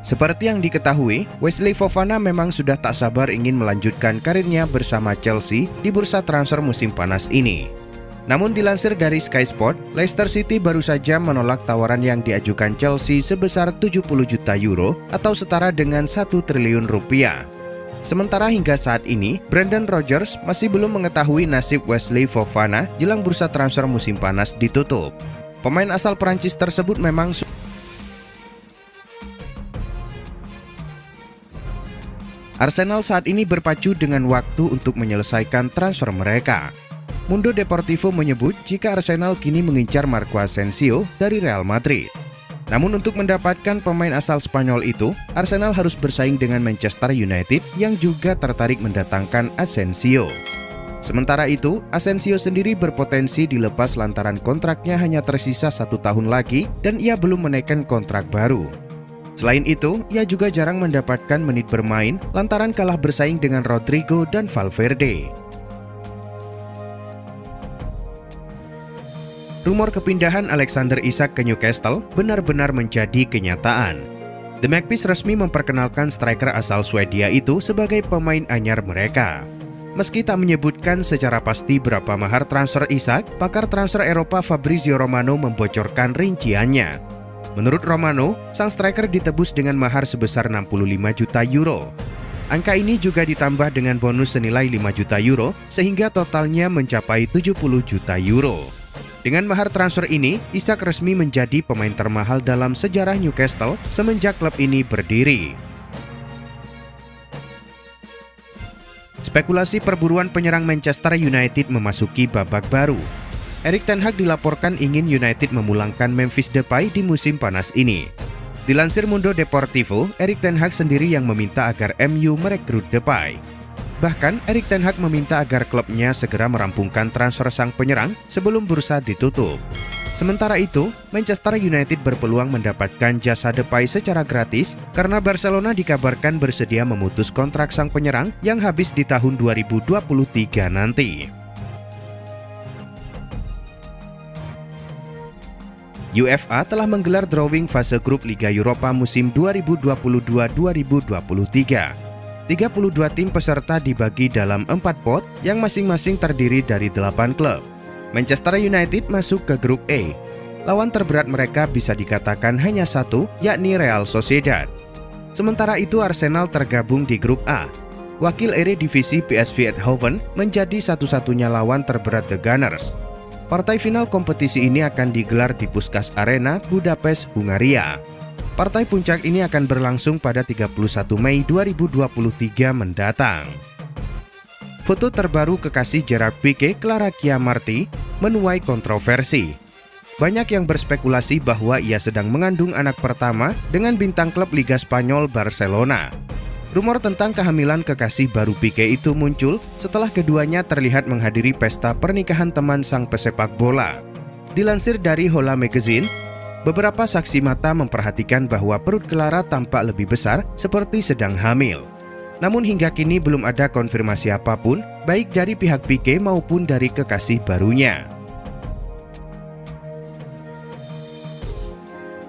Seperti yang diketahui, Wesley Fofana memang sudah tak sabar ingin melanjutkan karirnya bersama Chelsea di bursa transfer musim panas ini. Namun dilansir dari Sky Sport, Leicester City baru saja menolak tawaran yang diajukan Chelsea sebesar 70 juta euro atau setara dengan 1 triliun rupiah. Sementara hingga saat ini, Brendan Rodgers masih belum mengetahui nasib Wesley Fofana jelang bursa transfer musim panas ditutup. Pemain asal Perancis tersebut memang Arsenal saat ini berpacu dengan waktu untuk menyelesaikan transfer mereka. Mundo Deportivo menyebut jika Arsenal kini mengincar Marco Asensio dari Real Madrid. Namun untuk mendapatkan pemain asal Spanyol itu, Arsenal harus bersaing dengan Manchester United yang juga tertarik mendatangkan Asensio. Sementara itu, Asensio sendiri berpotensi dilepas lantaran kontraknya hanya tersisa 1 tahun lagi dan ia belum menaikkan kontrak baru. Selain itu, ia juga jarang mendapatkan menit bermain lantaran kalah bersaing dengan Rodrigo dan Valverde. Rumor kepindahan Alexander Isak ke Newcastle benar-benar menjadi kenyataan. The Magpies resmi memperkenalkan striker asal Swedia itu sebagai pemain anyar mereka. Meski tak menyebutkan secara pasti berapa mahar transfer Isak, pakar transfer Eropa Fabrizio Romano membocorkan rinciannya. Menurut Romano, sang striker ditebus dengan mahar sebesar 65 juta euro. Angka ini juga ditambah dengan bonus senilai 5 juta euro, sehingga totalnya mencapai 70 juta euro. Dengan mahar transfer ini, Isak resmi menjadi pemain termahal dalam sejarah Newcastle semenjak klub ini berdiri. Spekulasi perburuan penyerang Manchester United memasuki babak baru. Erik ten Hag dilaporkan ingin United memulangkan Memphis Depay di musim panas ini. Dilansir Mundo Deportivo, Erik ten Hag sendiri yang meminta agar MU merekrut Depay. Bahkan, Erik ten Hag meminta agar klubnya segera merampungkan transfer sang penyerang sebelum bursa ditutup. Sementara itu, Manchester United berpeluang mendapatkan jasa Depay secara gratis karena Barcelona dikabarkan bersedia memutus kontrak sang penyerang yang habis di tahun 2023 nanti. UEFA telah menggelar drawing fase grup Liga Eropa musim 2022-2023. 32 tim peserta dibagi dalam 4 pot yang masing-masing terdiri dari 8 klub. Manchester United masuk ke grup A. Lawan terberat mereka bisa dikatakan hanya satu, yakni Real Sociedad. Sementara itu Arsenal tergabung di grup A. Wakil Eredivisie PSV Eindhoven menjadi satu-satunya lawan terberat The Gunners. Partai final kompetisi ini akan digelar di Puskás Arena, Budapest, Hungaria. Partai puncak ini akan berlangsung pada 31 Mei 2023 mendatang. Foto terbaru kekasih Gerard Pique, Clara Chiamarti, menuai kontroversi. Banyak yang berspekulasi bahwa ia sedang mengandung anak pertama dengan bintang klub Liga Spanyol Barcelona. Rumor tentang kehamilan kekasih baru Pique itu muncul setelah keduanya terlihat menghadiri pesta pernikahan teman sang pesepak bola. Dilansir dari Hola Magazine, beberapa saksi mata memperhatikan bahwa perut Clara tampak lebih besar seperti sedang hamil. Namun hingga kini belum ada konfirmasi apapun, baik dari pihak Pique maupun dari kekasih barunya.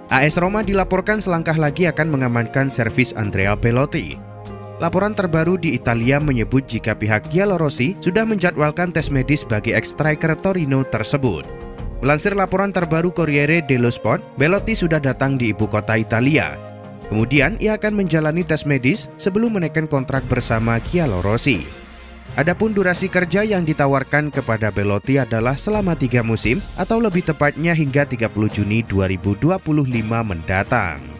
AS Roma dilaporkan selangkah lagi akan mengamankan servis Andrea Belotti. Laporan terbaru di Italia menyebut jika pihak Giallorossi sudah menjadwalkan tes medis bagi ex-striker Torino tersebut. Melansir laporan terbaru Corriere dello Sport, Belotti sudah datang di ibu kota Italia. Kemudian ia akan menjalani tes medis sebelum menaikkan kontrak bersama Giallorossi. Adapun durasi kerja yang ditawarkan kepada Belotti adalah selama 3 musim atau lebih tepatnya hingga 30 Juni 2025 mendatang.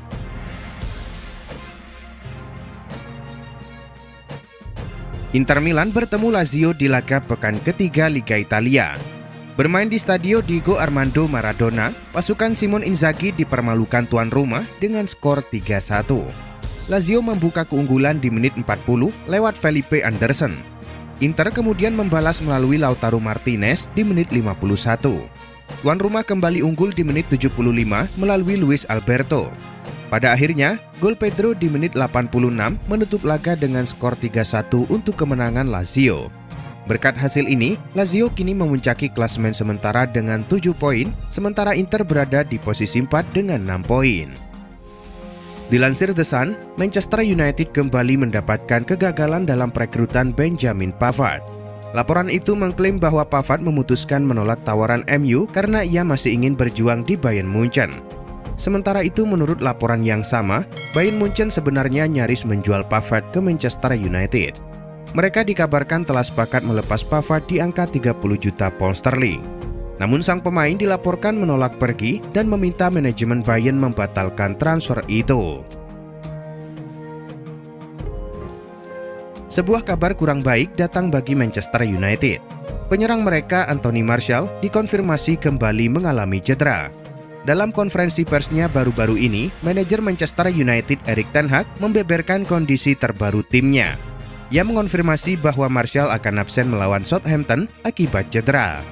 Inter Milan bertemu Lazio di laga pekan ketiga Liga Italia. Bermain di Stadio Diego Armando Maradona, pasukan Simone Inzaghi dipermalukan tuan rumah dengan skor 3-1. Lazio membuka keunggulan di menit 40 lewat Felipe Anderson. Inter kemudian membalas melalui Lautaro Martinez di menit 51. Tuan rumah kembali unggul di menit 75 melalui Luis Alberto. Pada akhirnya, gol Pedro di menit 86 menutup laga dengan skor 3-1 untuk kemenangan Lazio. Berkat hasil ini, Lazio kini memuncaki klasemen sementara dengan 7 poin, sementara Inter berada di posisi 4 dengan 6 poin. Dilansir The Sun, Manchester United kembali mendapatkan kegagalan dalam perekrutan Benjamin Pavard. Laporan itu mengklaim bahwa Pavard memutuskan menolak tawaran MU karena ia masih ingin berjuang di Bayern Munchen. Sementara itu, menurut laporan yang sama, Bayern Munchen sebenarnya nyaris menjual Pavard ke Manchester United. Mereka dikabarkan telah sepakat melepas Pavard di angka 30 juta pound sterling. Namun sang pemain dilaporkan menolak pergi dan meminta manajemen Bayern membatalkan transfer itu. Sebuah kabar kurang baik datang bagi Manchester United. Penyerang mereka Anthony Martial dikonfirmasi kembali mengalami cedera. Dalam konferensi persnya baru-baru ini, manajer Manchester United Erik ten Hag membeberkan kondisi terbaru timnya. Ia mengonfirmasi bahwa Martial akan absen melawan Southampton akibat cedera.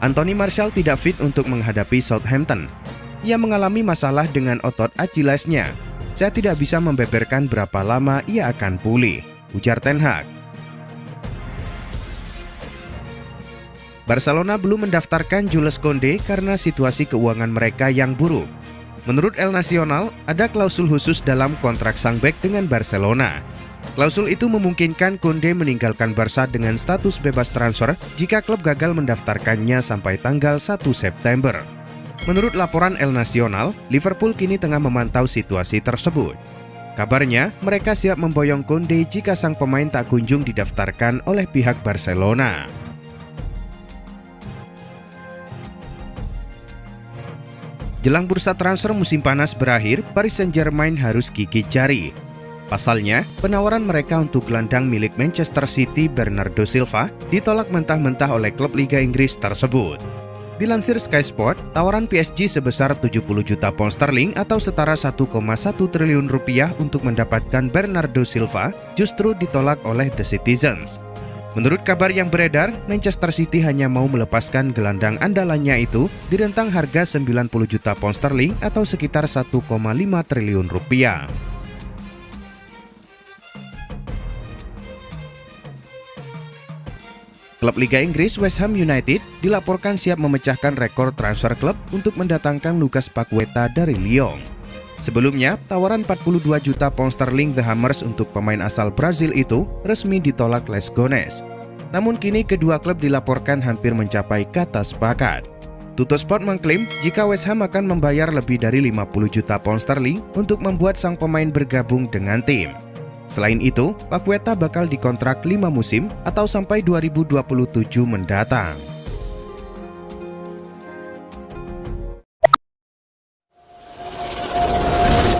Anthony Martial tidak fit untuk menghadapi Southampton. Ia mengalami masalah dengan otot Achillesnya. Saya tidak bisa membeberkan berapa lama ia akan pulih, ujar ten Hag. Barcelona belum mendaftarkan Jules Koundé karena situasi keuangan mereka yang buruk. Menurut El Nacional, ada klausul khusus dalam kontrak sang bek dengan Barcelona. Klausul itu memungkinkan Koundé meninggalkan Barca dengan status bebas transfer jika klub gagal mendaftarkannya sampai tanggal 1 September. Menurut laporan El Nacional, Liverpool kini tengah memantau situasi tersebut. Kabarnya, mereka siap memboyong Koundé jika sang pemain tak kunjung didaftarkan oleh pihak Barcelona. Jelang bursa transfer musim panas berakhir, Paris Saint-Germain harus gigit jari. Pasalnya, penawaran mereka untuk gelandang milik Manchester City Bernardo Silva ditolak mentah-mentah oleh klub Liga Inggris tersebut. Dilansir Sky Sport, tawaran PSG sebesar 70 juta pound sterling atau setara 1,1 triliun rupiah untuk mendapatkan Bernardo Silva justru ditolak oleh The Citizens. Menurut kabar yang beredar, Manchester City hanya mau melepaskan gelandang andalannya itu di rentang harga 90 juta pound sterling atau sekitar 1,5 triliun rupiah. Klub Liga Inggris West Ham United dilaporkan siap memecahkan rekor transfer klub untuk mendatangkan Lucas Paqueta dari Lyon. Sebelumnya, tawaran 42 juta pound sterling The Hammers untuk pemain asal Brazil itu resmi ditolak Les Gones. Namun kini kedua klub dilaporkan hampir mencapai kata sepakat. Tuttosport mengklaim jika West Ham akan membayar lebih dari 50 juta pound sterling untuk membuat sang pemain bergabung dengan tim. Selain itu, Paqueta bakal dikontrak 5 musim atau sampai 2027 mendatang.